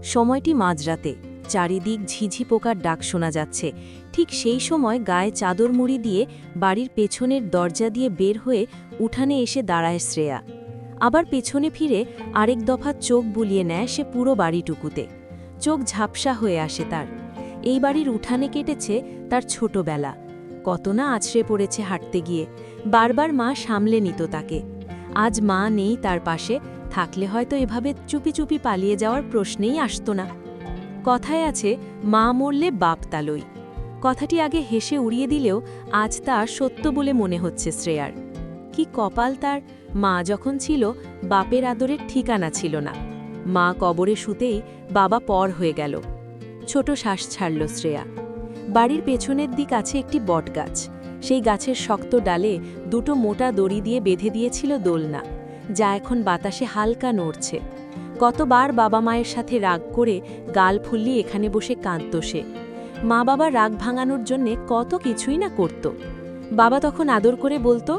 সময়টি মাঝরাতে, চারিদিক ঝিঝি পোকার ডাক শোনা যাচ্ছে। ঠিক সেই সময় গায়ে চাদর মুড়ি দিয়ে বাড়ির পেছনের দরজা দিয়ে বের হয়ে উঠানে এসে দাঁড়ায় শ্রেয়া। আবার পেছনে ফিরে আরেক দফা চোখ বুলিয়ে নেয় সে পুরো বাড়িটুকুতে। চোখ ঝাপসা হয়ে আসে তার। এই বাড়ির উঠানে কেটেছে তার ছোটবেলা। কত না আছড়ে পড়েছে হাঁটতে গিয়ে, বারবার মা সামলে নিত তাকে। আজ মা নেই তার পাশে, থাকলে হয়তো এভাবে চুপি চুপি পালিয়ে যাওয়ার প্রশ্নেই আসতো না। কথায় আছে, মা মরলে বাপ তালই। কথাটি আগে হেসে উড়িয়ে দিলেও আজ তা সত্য বলে মনে হচ্ছে শ্রেয়ার। কি কপাল তার, মা যখন ছিল বাপের আদরের ঠিকানা ছিল না। মা কবরে শুতেই বাবা পর হয়ে গেল। ছোট শ্বাস ছাড়ল শ্রেয়া। বাড়ির পেছনের দিক আছে একটি বটগাছ। সেই গাছের শক্ত ডালে দুটো মোটা দড়ি দিয়ে বেঁধে দিয়েছিল দোলনা, যা এখন বাতাসে হালকা নড়ছে। কতবার বাবা মায়ের সাথে রাগ করে গাল ফুল্লি এখানে বসে কাঁদত সে। মা বাবা রাগ ভাঙানোর জন্যে কত কিছুই না করত। বাবা তখন আদর করে বলতো,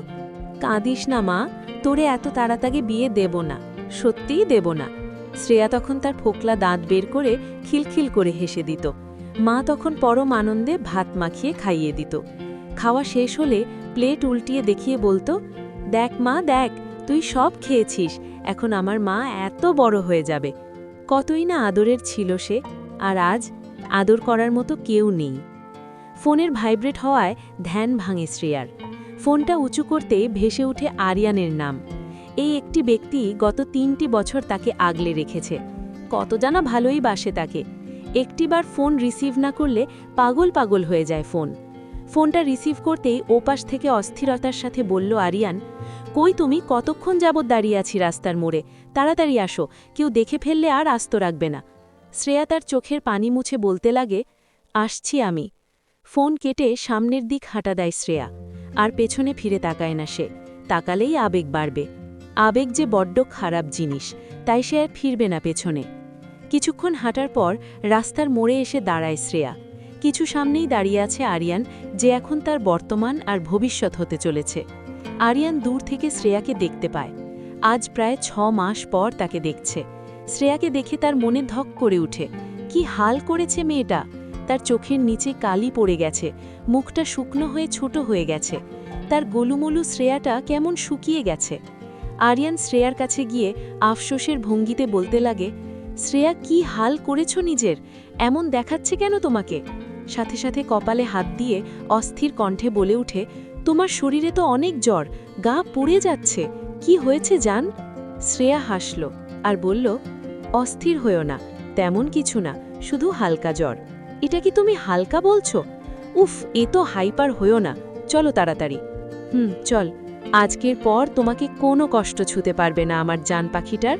কাঁদিস না মা, তোরে এত তাড়াতাড়ি বিয়ে দেব না, সত্যিই দেব না। শ্রেয়া তখন তার ফোকলা দাঁত বের করে খিলখিল করে হেসে দিত। মা তখন পরম আনন্দে ভাত মাখিয়ে খাইয়ে দিত। খাওয়া শেষ হলে প্লেট উল্টিয়ে দেখিয়ে বলতো, দেখ মা দেখ, তুই সব খেয়েছিস, এখন আমার মা এত বড় হয়ে যাবে। কতই না আদরের ছিল সে, আর আজ আদর করার মতো কেউ নেই। ফোনের ভাইব্রেট হওয়ায় ধ্যান ভাঙে শ্রেয়ার। ফোনটা উঁচু করতে ভেসে উঠে আরিয়ানের নাম। এই একটি ব্যক্তি গত ৩টি বছর তাকে আগলে রেখেছে। কত জানা ভালোই বাসে তাকে। একটিবার ফোন রিসিভ না করলে পাগল পাগল হয়ে যায় ফোন। ফোনটা রিসিভ করতেই ওপাশ থেকে অস্থিরতার সাথে বলল আরিয়ান, কই তুমি, কতক্ষণ যাবৎ দাঁড়িয়ে আছি রাস্তার মোড়ে, তাড়াতাড়ি আসো, কেউ দেখে ফেললে আর আস্ত রাখবে না। শ্রেয়া তার চোখের পানি মুছে বলতে লাগে, আসছি আমি। ফোন কেটে সামনের দিক হাঁটা দেয় শ্রেয়া। আর পেছনে ফিরে তাকায় না সে, তাকালেই আবেগ বাড়বে। আবেগ যে বড্ড খারাপ জিনিস, তাই সে আর ফিরবে না পেছনে। কিছুক্ষণ হাঁটার পর রাস্তার মোড়ে এসে দাঁড়ায় শ্রেয়া। কিছু সামনেই দাঁড়িয়ে আছে আরিয়ান, যে এখন তার বর্তমান আর ভবিষ্যৎ হতে চলেছে। আরিয়ান দূর থেকে শ্রেয়াকে দেখতে পায়। আজ প্রায় ৬ মাস পর তাকে দেখছে। শ্রেয়াকে দেখে তার মনে ধক করে উঠে। কি হাল করেছে মেয়েটা! তার চোখের নিচে কালি পড়ে গেছে, মুখটা শুকনো হয়ে ছোট হয়ে গেছে, তার গোলুমলু শ্রেয়াটা কেমন শুকিয়ে গেছে। আরিয়ান শ্রেয়ার কাছে গিয়ে আফসোসের ভঙ্গিতে বলতে লাগে, শ্রেয়া, কি হাল করেছ নিজের, এমন দেখাচ্ছে কেন তোমাকে? সাথে সাথে কপালে হাত দিয়ে অস্থির কণ্ঠে বলে উঠে, তোমার শরীরে তো অনেক জ্বর, গা পুড়ে যাচ্ছে, কি হয়েছে জান? শ্রেয়া হাসল আর বলল, অস্থির হয়েও না, তেমন কিছু না, শুধু হালকা জ্বর। এটা কি তুমি হালকা বলছো? উফ, এ তো হাইপার হয়েও না, চলো তাড়াতাড়ি। চল, আজকের পর তোমাকে কোনো কষ্ট ছুতে পারবে না আমার জান পাখিটার।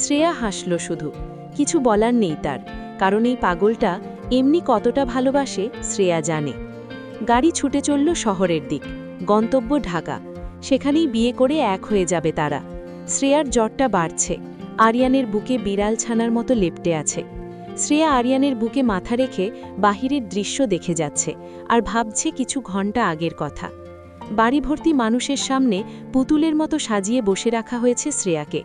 শ্রেয়া হাসল শুধু, কিছু বলার নেই তার, কারণ এই পাগলটা এমনি কতটা ভালোবাসে শ্রেয়া জানে। গাড়ি ছুটে চলল শহরের দিক, গন্তব্য ঢাকা। সেখানেই বিয়ে করে এক হয়ে যাবে তারা। শ্রেয়ার জ্বরটা বাড়ছে, আরিয়ানের বুকে বিড়াল ছানার মতো লেপ্টে আছে। শ্রেয়া আরিয়ানের বুকে মাথা রেখে বাহিরের দৃশ্য দেখে যাচ্ছে আর ভাবছে কিছু ঘন্টা আগের কথা। বাড়ি ভর্তি মানুষের সামনে পুতুলের মতো সাজিয়ে বসে রাখা হয়েছে শ্রেয়াকে।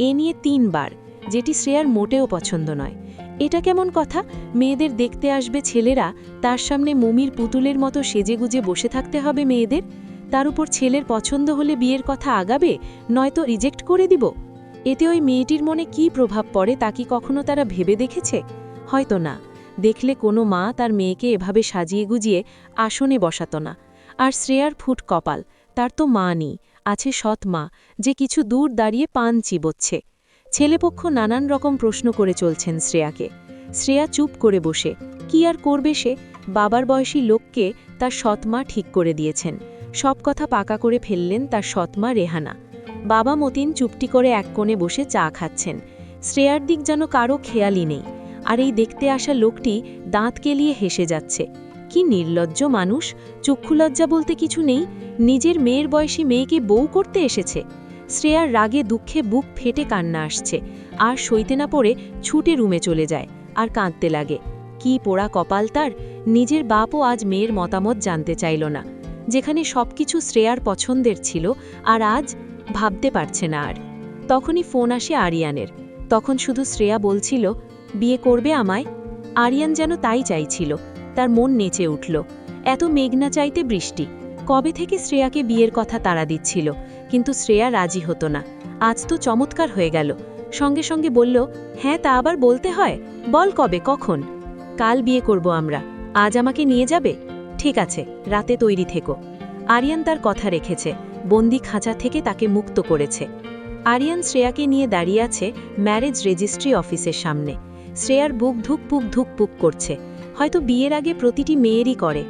এ নিয়ে ৩ বার, যেটি শ্রেয়ার মোটেও পছন্দ নয়। এটা কেমন কথা, মেয়েদের দেখতে আসবে ছেলেরা, তার সামনে মমির পুতুলের মতো সেজেগুজে বসে থাকতে হবে মেয়েদের? তার উপর ছেলের পছন্দ হলে বিয়ের কথা আগাবে, নয়তো রিজেক্ট করে দিব। এতে ওই মেয়েটির মনে কি প্রভাব পড়ে তা কি কখনো তারা ভেবে দেখেছে? হয়তো না। দেখলে কোনো মা তার মেয়েকে এভাবে সাজিয়ে গুজিয়ে আসনে বসাত না। আর শ্রেয়ার ফুট কপাল, তার তো মা নেই, আছে সৎ মা, যে কিছু দূর দাঁড়িয়ে পান চিবোচ্ছে। ছেলেপক্ষ নানান রকম প্রশ্ন করে চলছেন শ্রেয়াকে। শ্রেয়া চুপ করে বসে, কি আর করবে সে? বাবার বয়সী লোককে তার সৎমা ঠিক করে দিয়েছেন। সব কথা পাকা করে ফেললেন তার সৎমা রেহানা। বাবা মতিন চুপটি করে এক কোণে বসে চা খাচ্ছেন। শ্রেয়ার দিক যেন কারো খেয়ালই নেই। আর এই দেখতে আসা লোকটি দাঁত কেলিয়ে হেসে যাচ্ছে। কি নির্লজ্জ মানুষ, চক্ষুলজ্জা বলতে কিছু নেই, নিজের মেয়ের বয়সী মেয়েকে বউ করতে এসেছে। শ্রেয়ার রাগে দুঃখে বুক ফেটে কান্না আসছে, আর সইতে না পড়ে ছুটে রুমে চলে যায় আর কাঁদতে লাগে। কি পোড়া কপাল তার, নিজের বাপও আজ মেয়ের মতামত জানতে চাইল না। যেখানে সবকিছু শ্রেয়ার পছন্দের ছিল, আর আজ ভাবতে পারছে না আর। তখনই ফোন আসে আরিয়ানের। তখন শুধু শ্রেয়া বলছিল, বিয়ে করবে আমায়? আরিয়ান যেন তাই চাইছিল, তার মন নেচে উঠল। এত মেঘ না চাইতে বৃষ্টি। কবে থেকে শ্রেয়াকে বিয়ের কথা তাড়া দিচ্ছিল, কিন্তু শ্রেয়া রাজি হতো না। আজ তো চমৎকার হয়ে গেল। সঙ্গে সঙ্গে বলল, হ্যাঁ তা আবার বলতে হয়, বল কবে, কখন? কাল বিয়ে করব আমরা। আজ আমাকে নিয়ে যাবে? ঠিক আছে, রাতে তৈরি থেকো। আরিয়ান তার কথা রেখেছে, বন্দি খাঁচা থেকে তাকে মুক্ত করেছে। আরিয়ান শ্রেয়াকে নিয়ে দাঁড়িয়ে আছে ম্যারেজ রেজিস্ট্রি অফিসের সামনে। শ্রেয়ার বুক ধুকপুক ধুকপুক করছে, হয়তো বিয়ের আগে প্রতিটি মেয়েরই করে।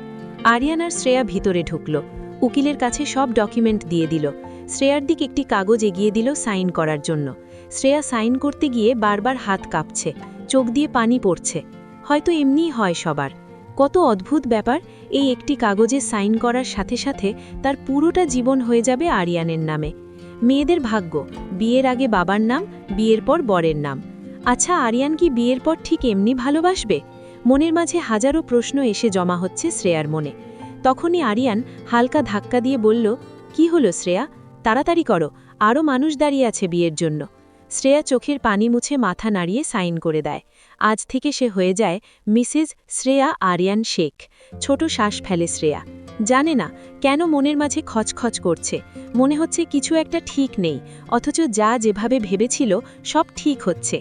আরিয়ান আর শ্রেয়া ভিতরে ঢুকল। উকিলের কাছে সব ডকুমেন্ট দিয়ে দিল। শ্রেয়ার দিক একটি কাগজ এগিয়ে দিল সাইন করার জন্য। শ্রেয়া সাইন করতে গিয়ে বারবার হাত কাঁপছে, চোখ দিয়ে পানি পড়ছে। হয়তো এমনিই হয় সবার। কত অদ্ভুত ব্যাপার, এই একটি কাগজে সাইন করার সাথে সাথে তার পুরোটা জীবন হয়ে যাবে আরিয়ানের নামে। মেয়েদের ভাগ্য, বিয়ের আগে বাবার নাম, বিয়ের পর বরের নাম। আচ্ছা, আরিয়ান কি বিয়ের পর ঠিক এমনি ভালোবাসবে? মনের মাঝে হাজারো প্রশ্ন এসে জমা হচ্ছে শ্রেয়ার মনে। তখনই আরিয়ান হালকা ধাক্কা দিয়ে বলল, কি হলো শ্রেয়া? তাড়াতাড়ি করো, আরও মানুষ দাঁড়িয়ে আছে বিয়ের জন্য। শ্রেয়া চোখের পানি মুছে মাথা নাড়িয়ে সাইন করে দেয়। আজ থেকে সে হয়ে যায় মিসেস শ্রেয়া আরিয়ান শেখ। ছোট শ্বাস ফেলে শ্রেয়া। জানে না কেন মনের মাঝে খচখচ করছে। মনে হচ্ছে কিছু একটা ঠিক নেই, অথচ যা যেভাবে ভেবেছিল সব ঠিক হচ্ছে।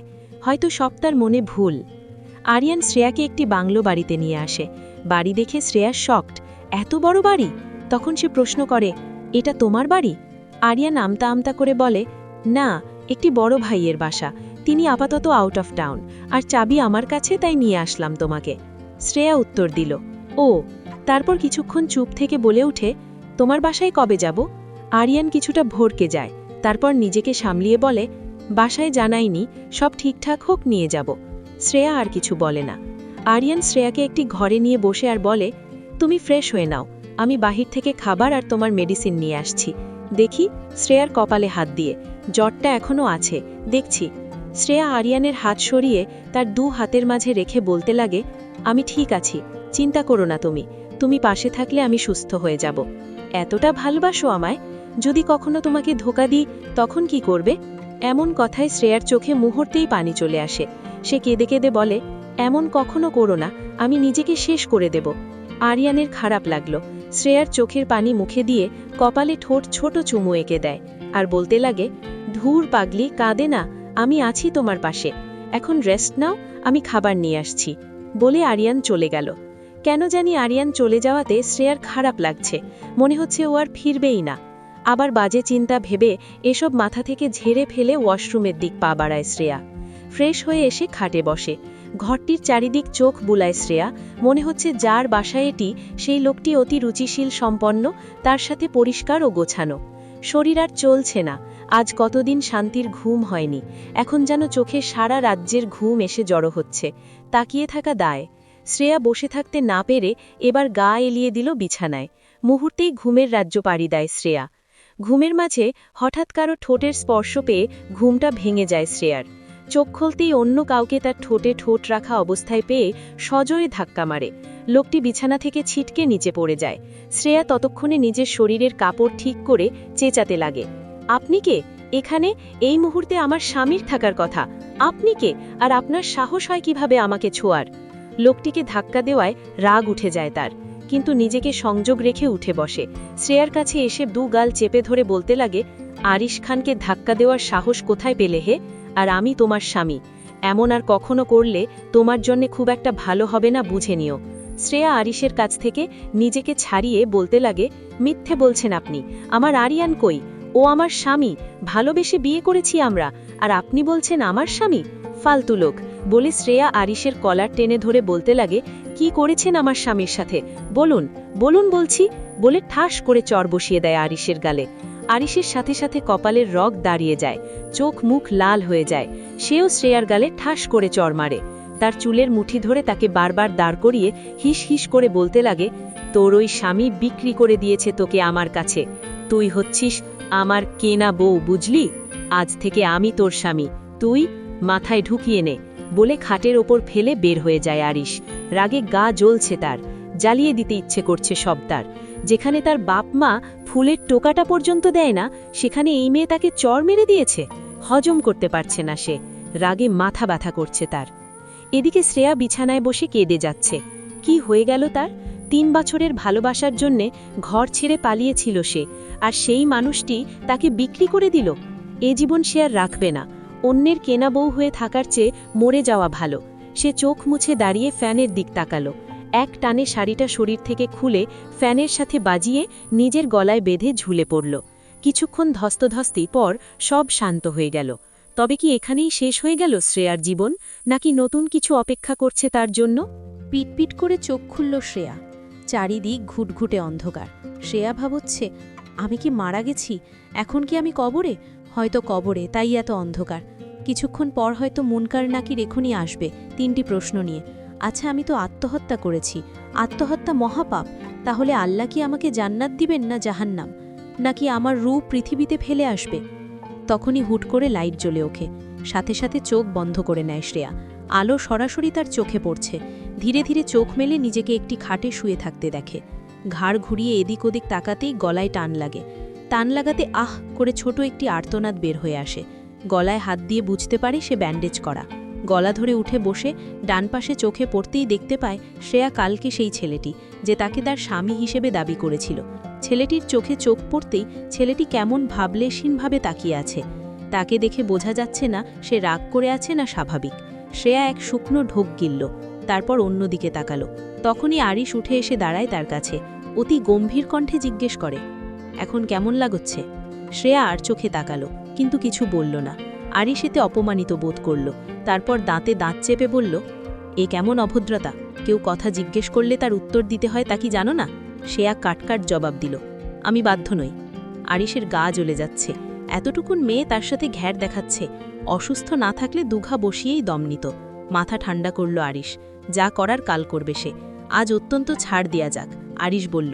হয়তো সব তার মনে ভুল। আরিয়ান শ্রেয়াকে একটি বাংলো বাড়িতে নিয়ে আসে। বাড়ি দেখে শ্রেয়া শকড। এত বড় বাড়ি! তখন সে প্রশ্ন করে, এটা তোমার বাড়ি? আরিয়ান আমতা আমতা করে বলে, না, একটি বড় ভাইয়ের বাসা। তিনি আপাতত আউট অফ টাউন, আর চাবি আমার কাছে, তাই নিয়ে আসলাম তোমাকে। শ্রেয়া উত্তর দিল, ও। তারপর কিছুক্ষণ চুপ থেকে বলে উঠে, তোমার বাসায় কবে যাব? আরিয়ান কিছুটা ভরকে যায়, তারপর নিজেকে সামলিয়ে বলে, বাসায় জানাইনি, সব ঠিকঠাক হোক নিয়ে যাব। শ্রেয়া আর কিছু বলে না। আরিয়ান শ্রেয়াকে একটি ঘরে নিয়ে বসে আর বলে, তুমি ফ্রেশ হয়ে নাও, আমি বাহির থেকে খাবার আর তোমার মেডিসিন নিয়ে আসছি। দেখি। শ্রেয়ার কপালে হাত দিয়ে, জ্বরটা এখনও আছে, দেখছি। শ্রেয়া আরিয়ানের হাত সরিয়ে তার দু হাতের মাঝে রেখে বলতে লাগে, আমি ঠিক আছি, চিন্তা করো না তুমি। তুমি পাশে থাকলে আমি সুস্থ হয়ে যাব। এতটা ভালোবাসো আমায়? যদি কখনো তোমাকে ধোঁকা দিই, তখন কি করবে? এমন কথায় শ্রেয়ার চোখে মুহূর্তেই পানি চলে আসে। সে কেঁদে কেঁদে বলে, এমন কখনো করো না, আমি নিজেকে শেষ করে দেব। আরিয়ানের খারাপ লাগলো। শ্রেয়ার চোখের পানি মুখে দিয়ে কপালে ঠোঁট ছোট চুমু এঁকে দেয়, আর বলতে লাগে, ধুর পাগলি, কাঁদে না, আমি আছি তোমার পাশে। এখন রেস্ট নাও, আমি খাবার নিয়ে আসছি। বলে আরিয়ান চলে গেল। কেন জানি আরিয়ান চলে যাওয়াতে শ্রেয়ার খারাপ লাগছে, মনে হচ্ছে ও আর ফিরবেই না। আবার বাজে চিন্তা ভেবে এসব মাথা থেকে ঝেড়ে ফেলে ওয়াশরুমের দিক পা বাড়ায় শ্রেয়া। ফ্রেশ হয়ে এসে খাটে বসে। ঘরটির চারিদিক চোখ বুলায় শ্রেয়া। মনে হচ্ছে যার বাসায় এটি, সেই লোকটি অতি রুচিশীল সম্পন্ন, তার সাথে পরিষ্কার ও গোছানো। শরীর আর চলছে না। আজ কতদিন শান্তির ঘুম হয়নি, এখন যেন চোখে সারা রাজ্যের ঘুম এসে জড়ো হচ্ছে। তাকিয়ে থাকা দায়। শ্রেয়া বসে থাকতে না পেরে এবার গা এলিয়ে দিল বিছানায়। মুহূর্তেই ঘুমের রাজ্য পাড়ি দেয় শ্রেয়া। ঘুমের মাঝে হঠাৎ কারো ঠোঁটের স্পর্শ পেয়ে ঘুমটা ভেঙে যায় শ্রেয়ার। চোখ খুলতেই অন্য কাউকে তার ঠোঁটে ঠোঁট রাখা অবস্থায় পেয়ে সজোরে ধাক্কা মারে। লোকটি বিছানা থেকে ছিটকে নিচে পড়ে যায়। শ্রেয়া ততক্ষণে নিজের শরীরের কাপড় ঠিক করে চেঁচাতে লাগে, আপনি কে? এখানে এই মুহূর্তে আমার স্বামীর থাকার কথা, আপনি কে? আর আপনার সাহস হয় কিভাবে আমাকে ছোঁয়ার? লোকটিকে ধাক্কা দেওয়ায় রাগ উঠে যায় তার, কিন্তু নিজেকে সংযোগ রেখে উঠে বসে। শ্রেয়ার কাছে এসে দু গাল চেপে ধরে বলতে লাগে, আরিশ খানকে ধাক্কা দেওয়ার সাহস কোথায় পেলে হে? আর আমি তোমার স্বামী, এমন আর কখনো করলে তোমার জন্যে খুব একটা ভালো হবে না, বুঝে নিও। শ্রেয়া আরিশের কাছ থেকে নিজেকে ছাড়িয়ে বলতে লাগে, মিথ্যে বলছেন আপনি, আমার আরিয়ান কই? ও আমার স্বামী, ভালোবেসে বিয়ে করেছি আমরা, আর আপনি বলছেন আমার স্বামী? ফালতু লোক। বলে শ্রেয়া আরিশের কলার টেনে ধরে বলতে লাগে, কি করেছেন আমার স্বামীর সাথে? বলুন, বলুন বলছি। বলে ঠাস করে চর বসিয়ে দেয় আরিশের গালে। আরিশের সাথে সাথে কপালের রগ দাঁড়িয়ে যায়, চোখ মুখ লাল হয়ে যায়। সেও শ্রেয়ার গালে ঠাস করে চর মারে। তার চুলের মুঠি ধরে তাকে বারবার দাঁড় করিয়ে হিস হিস করে বলতে লাগে, তোর ওই স্বামী বিক্রি করে দিয়েছে তোকে আমার কাছে। তুই হচ্ছিস আমার কেনা বউ, বুঝলি? আজ থেকে আমি তোর স্বামী, তুই মাথায় ঢুকিয়ে নে। বলে খাটের ওপর ফেলে বের হয়ে যায় আরিশ। রাগে গা জ্বলছে তার, জ্বালিয়ে দিতে ইচ্ছে করছে সব তার। যেখানে তার বাপ মা ফুলের টোকাটা পর্যন্ত দেয় না, সেখানে এই মেয়ে তাকে চর মেরে দিয়েছে। হজম করতে পারছে না সে, রাগে মাথা ব্যথা করছে তার। এদিকে শ্রেয়া বিছানায় বসে কেঁদে যাচ্ছে। কি হয়ে গেল তার? 3 বছরের ভালোবাসার জন্যে ঘর ছেড়ে পালিয়েছিল সে, আর সেই মানুষটি তাকে বিক্রি করে দিল। এ জীবন সে আর রাখবে না। অন্যের কেনা বউ হয়ে থাকার চেয়ে মরে যাওয়া ভালো। সে চোখ মুছে দাঁড়িয়ে ফ্যানের দিক তাকালো। এক টানে শাড়িটা শরীর থেকে খুলে ফ্যানের সাথে বাজিয়ে নিজের গলায় বেঁধে ঝুলে পড়ল। কিছুক্ষণ ধস্তধস্তি পর সব শান্ত হয়ে গেল। তবে কি এখানেই শেষ হয়ে গেল শ্রেয়ার জীবন, নাকি নতুন কিছু অপেক্ষা করছে তার জন্য? পিটপিট করে চোখ খুলল শ্রেয়া। চারিদিক ঘুটঘুটে অন্ধকার। শ্রেয়া ভাবছে, আমি কি মারা গেছি? এখন কি আমি কবরে? হয়তো কবরে, তাই এত অন্ধকার। কিছুক্ষণ পর হয়তো মুনকার নাকির এখনই আসবে 3টি প্রশ্ন নিয়ে। আচ্ছা, আমি তো আত্মহত্যা করেছি। আত্মহত্যা মহাপাপ। তাহলে আল্লাহ কি আমাকে জান্নাত দিবেন না জাহান্নাম? নাকি আমার রূপ পৃথিবীতে ফেলে আসবে? তখনই হুট করে লাইট জ্বলে ওঠে। সাথে সাথে চোখ বন্ধ করে নেয় শ্রেয়া। আলো সরাসরি তার চোখে পড়ছে। ধীরে ধীরে চোখ মেলে নিজেকে একটি খাটে শুয়ে থাকতে দেখে। ঘাড় ঘুরিয়ে এদিক ওদিক তাকাতেই গলায় টান লাগে। টান লাগাতে আহ করে ছোট একটি আর্তনাদ বের হয়ে আসে। গলায় হাত দিয়ে বুঝতে পারে সে ব্যান্ডেজ করা। গলা ধরে উঠে বসে ডান পাশে চোখে পড়তেই দেখতে পায় শ্রেয়া কালকে সেই ছেলেটি, যে তাকে তার স্বামী হিসেবে দাবি করেছিল। ছেলেটির চোখে চোখ পড়তেই ছেলেটি কেমন ভাবলেশীনভাবে তাকিয়ে আছে। তাকে দেখে বোঝা যাচ্ছে না সে রাগ করে আছে না স্বাভাবিক। শ্রেয়া এক শুকনো ঢোক গিলল, তারপর অন্যদিকে তাকালো। তখনই আরিশ উঠে এসে দাঁড়ায় তার কাছে। অতি গম্ভীর কণ্ঠে জিজ্ঞেস করে, এখন কেমন লাগছে? শ্রেয়া আর চোখে তাকালো, কিন্তু কিছু বলল না। আরিশ এতে অপমানিত বোধ করল। তারপর দাঁতে দাঁত চেপে বলল, এ কেমন অভদ্রতা? কেউ কথা জিজ্ঞেস করলে তার উত্তর দিতে হয়, তা কি জানো না? শ্রেয়া কাটকাট জবাব দিল, আমি বাধ্য নই। আরিশের গা জ্বলে যাচ্ছে। এতটুকুন মেয়ে তার সাথে ঘ্যার দেখাচ্ছে। অসুস্থ না থাকলে দুঘা বসিয়েই দম নিত। মাথা ঠান্ডা করল আরিশ। যা করার কাল করবে সে। আজ অত্যন্ত ছাড় দেয়া যাক। আরিশ বলল,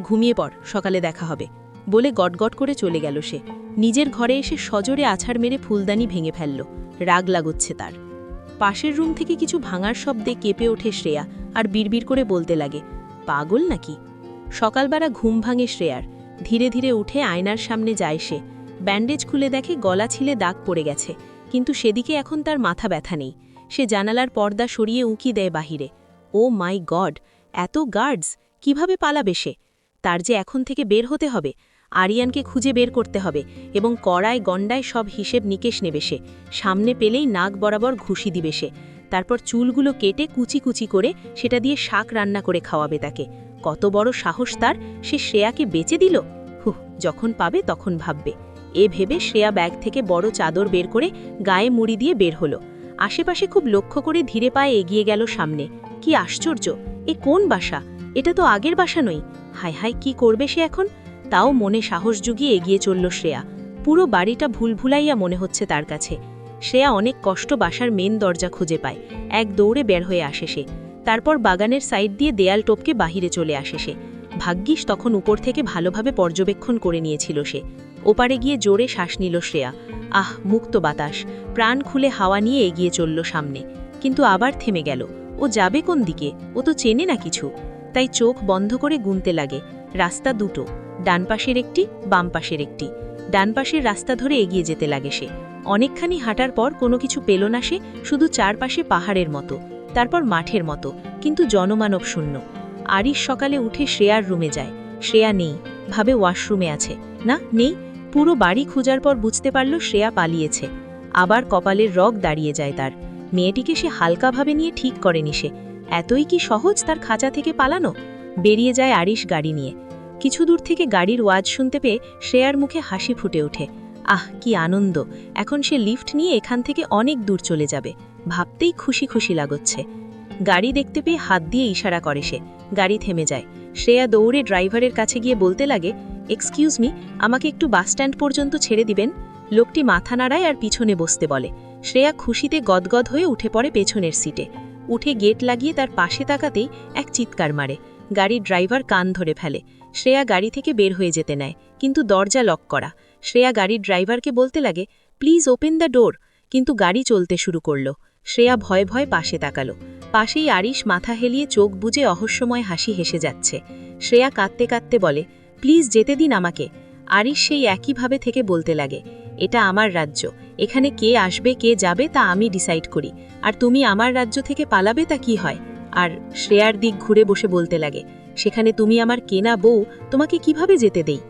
ঘুমিয়ে পড়, সকালে দেখা হবে। বলে গটগট করে চলে গেল সে। নিজের ঘরে এসে সজোরে আছাড় মেরে ফুলদানি ভেঙে ফেলল। রাগ লাগছে তার। পাশের রুম থেকে কিছু ভাঙার শব্দে কেঁপে ওঠে শ্রেয়া, আর বিড়বিড় করে বলতে লাগে, পাগল নাকি? সকালবেলা ঘুম ভাঙে শ্রেয়ার। ধীরে ধীরে উঠে আয়নার সামনে যায় সে। ব্যান্ডেজ খুলে দেখে গলা ছিলে দাগ পড়ে গেছে, কিন্তু সেদিকে এখন তার মাথা ব্যথা নেই। সে জানালার পর্দা সরিয়ে উঁকি দেয় বাহিরে। ও মাই গড, এত গার্ডস! কিভাবে পালাবে সে? তার যে এখন থেকে বের হতে হবে। আরিয়ানকে খুঁজে বের করতে হবে এবং কড়ায় গণ্ডায় সব হিসেব নিকেশ নেবে সে। সামনে পেলেই নাক বরাবর ঘুষি দিবে সে। তারপর চুলগুলো কেটে কুচি কুচি করে সেটা দিয়ে শাক রান্না করে খাওয়াবে তাকে। কত বড় সাহস তার! সে শ্রেয়াকে বেচে দিল। হুহ, যখন পাবে তখন ভাববে। এ ভেবে শ্রেয়া ব্যাগ থেকে বড় চাদর বের করে গায়ে মুড়ি দিয়ে বের হলো। আশেপাশে খুব লক্ষ্য করে ধীরে পায়ে এগিয়ে গেল সামনে। কি আশ্চর্য! এ কোন বাসা? এটা তো আগের বাসা নই। হায় হায়, কি করবে সে এখন? তাও মনে সাহস জুগিয়ে এগিয়ে চলল শ্রেয়া। পুরো বাড়িটা ভুলভুলাইয়া মনে হচ্ছে তার কাছে। শ্রেয়া অনেক কষ্ট বাসার মেন দরজা খুঁজে পায়। এক দৌড়ে বের হয়ে আসে সে। তারপর বাগানের সাইড দিয়ে দেয়াল টপকে বাহিরে চলে আসে সে। ভাগ্যিস তখন উপর থেকে ভালোভাবে পর্যবেক্ষণ করে নিয়েছিল সে। ওপারে গিয়ে জোরে শ্বাস নিল শ্রেয়া। আহ, মুক্ত বাতাস! প্রাণ খুলে হাওয়া নিয়ে এগিয়ে চলল সামনে। কিন্তু আবার থেমে গেল। ও যাবে কোন দিকে? ও তো চেনে না কিছু। তাই চোখ বন্ধ করে গুনতে লাগে। রাস্তা দুটো, ডান পাশের একটি, বাম পাশের একটি। ডান পাশের রাস্তা ধরে এগিয়ে যেতে লাগে সে। অনেকখানি হাঁটার পর কোনো কিছু পেল না সে, শুধু চারপাশে পাহাড়ের মতো, তারপর মাঠের মতো, কিন্তু জনমানব শূন্য। আরিশ সকালে উঠে শ্রেয়ার রুমে যায়। শ্রেয়া নেই, ভাবে ওয়াশরুমে আছে। না, নেই। পুরো বাড়ি খোঁজার পর বুঝতে পারল শ্রেয়া পালিয়েছে। আবার কপালের রগ দাঁড়িয়ে যায় তার। মেয়েটিকে সে হালকাভাবে নিয়ে ঠিক করেনি সে। এতই কি সহজ তার খাঁচা থেকে পালানো? বেরিয়ে যায় আরিশ গাড়ি নিয়ে। কিছু দূর থেকে গাড়ির ওয়াজ শুনতে পেয়ে শ্রেয়ার মুখে হাসি ফুটে ওঠে। আহ, কি আনন্দ! এখন সে লিফট নিয়ে এখান থেকে অনেক দূর চলে যাবে। ভাবতেই খুশি খুশি লাগছে। গাড়ি দেখতে পেয়ে হাত দিয়ে ইশারা করে সে। গাড়ি থেমে যায়। শ্রেয়া দৌড়ে ড্রাইভারের কাছে গিয়ে বলতে লাগে, এক্সকিউজ মি, আমাকে একটু বাসস্ট্যান্ড পর্যন্ত ছেড়ে দিবেন? লোকটি মাথা নাড়ায় আর পিছনে বসতে বলে। শ্রেয়া খুশিতে গদগদ হয়ে উঠে পড়ে পেছনের সিটে। উঠে গেট লাগিয়ে তার পাশে তাকাতেই এক চিৎকার মারে। গাড়ির ড্রাইভার কান ধরে ফেলে। শ্রেয়া গাড়ি থেকে বের হয়ে যেতে নেয়, কিন্তু দরজা লক করা। শ্রেয়া গাড়ির ড্রাইভারকে বলতে লাগে, প্লিজ ওপেন দ্য ডোর, কিন্তু গাড়ি চলতে শুরু করল। শ্রেয়া ভয়ে ভয়ে পাশে তাকালো। পাশেই আরিশ মাথা হেলিয়ে চোখ বুজে অহস্যময় হাসি হেসে যাচ্ছে। শ্রেয়া কাঁদতে কাঁদতে বলে, প্লিজ যেতে দিন আমাকে। আরিশ সেই একইভাবে থেকে বলতে লাগে, এটা আমার রাজ্য, এখানে কে আসবে কে যাবে তা আমি ডিসাইড করি, আর তুমি আমার রাজ্য থেকে পালাবে তা কি হয়? আর শ্রেয়ার দিক ঘুরে বসে বলতে লাগে, সেখানে তুমি আমার কেনা বউ, তোমাকে কিভাবে যেতে দেই?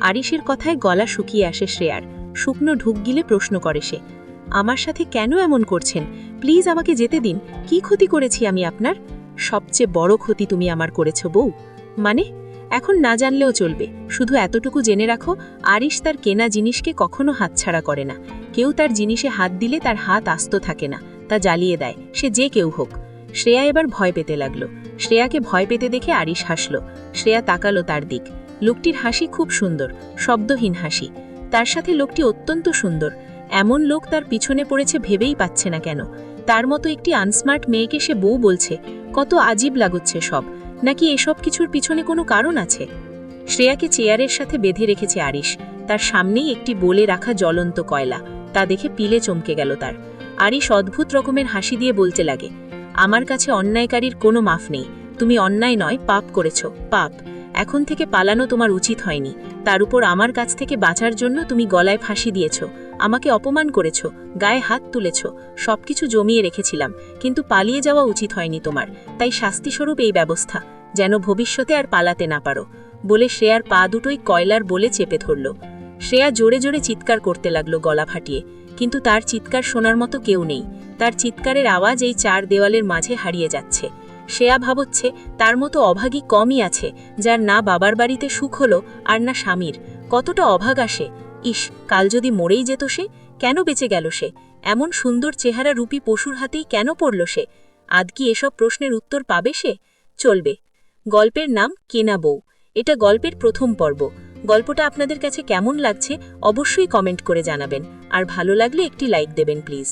আরিশের কথায় গলা শুকিয়ে আসে শ্রেয়ার, শুকনো ঢুক গিলে প্রশ্ন করে সে, আমার সাথে কেন এমন করছেন? প্লিজ আমাকে যেতে দিন, কি ক্ষতি করেছি আমি আপনার? সবচেয়ে বড় ক্ষতি তুমি আমার করেছো বউ। মানে? এখন না জানলেও চলবে, শুধু এতটুকু জেনে রাখো, আরিশ তার কেনা জিনিসকে কখনো হাতছাড়া করে না। কেউ তার জিনিসে হাত দিলে তার হাত আস্ত থাকে না, তা জ্বালিয়ে দেয়, সে যে কেউ হোক। শ্রেয়া এবার ভয় পেতে লাগলো। শ্রেয়াকে ভয় পেতে দেখে আরিশ হাসল। শ্রেয়া তাকালো তার দিক। লোকটির হাসি খুব সুন্দর, শব্দহীন হাসি। তার সাথে লোকটি অত্যন্ত সুন্দর। এমন লোক তার পিছনে পড়েছে ভেবেই পাচ্ছে না কেন। তার মতো একটি আনস্মার্ট মেয়েকে সে বউ বলছে, কত আজীব লাগুচ্ছে সব। নাকি এসব কিছুর পিছনে কোনো কারণ আছে? শ্রেয়াকে চেয়ারের সাথে বেঁধে রেখেছে আরিশ। তার সামনেই একটি বলে রাখা জ্বলন্ত কয়লা, তা দেখে পিলে চমকে গেল তার। আরিশ অদ্ভুত রকমের হাসি দিয়ে বলতে লাগে, আমার কাছে অন্যায়কারীর কোনো মাফ নেই। তুমি অন্যায় নয়, পাপ করেছ, পাপ। এখন থেকে পালানো তোমার উচিত হয়নি। তার উপর আমার কাছ থেকে বাঁচার জন্য তুমি গলায় ফাঁসি দিয়েছ, আমাকে অপমান করেছ, গায়ে হাত তুলেছ, সবকিছু জমিয়ে রেখেছিলাম, কিন্তু পালিয়ে যাওয়া উচিত হয়নি তোমার। তাই শাস্তিস্বরূপ এই ব্যবস্থা, যেন ভবিষ্যতে আর পালাতে না পারো। বলে শ্রেয়ার পা দুটোই কয়লার বলে চেপে ধরল। শ্রেয়া জোরে জোরে চিৎকার করতে লাগলো গলা ফাটিয়ে, কিন্তু তার চিৎকার শোনার মতো কেউ নেই। তার চিৎকারের আওয়াজ এই চার দেওয়ালের মাঝে হারিয়ে যাচ্ছে। শ্রেয়া ভাবছে, তার মতো অভাগী কমই আছে, যার না বাবার বাড়িতে সুখ হলো আর না স্বামীর। কতটা অভাগা সে! ইস, কাল যদি মরেই যেত সে! কেন বেঁচে গেল সে? এমন সুন্দর চেহারা রূপী পশুর হাতেই কেন পড়ল সে? আজ কি এসব প্রশ্নের উত্তর পাবে সে? চলবে। গল্পের নাম কেনা বউ। এটা গল্পের প্রথম পর্ব। গল্পটা আপনাদের কাছে কেমন লাগছে অবশ্যই কমেন্ট করে জানাবেন, আর ভালো লাগলে একটি লাইক দেবেন প্লিজ।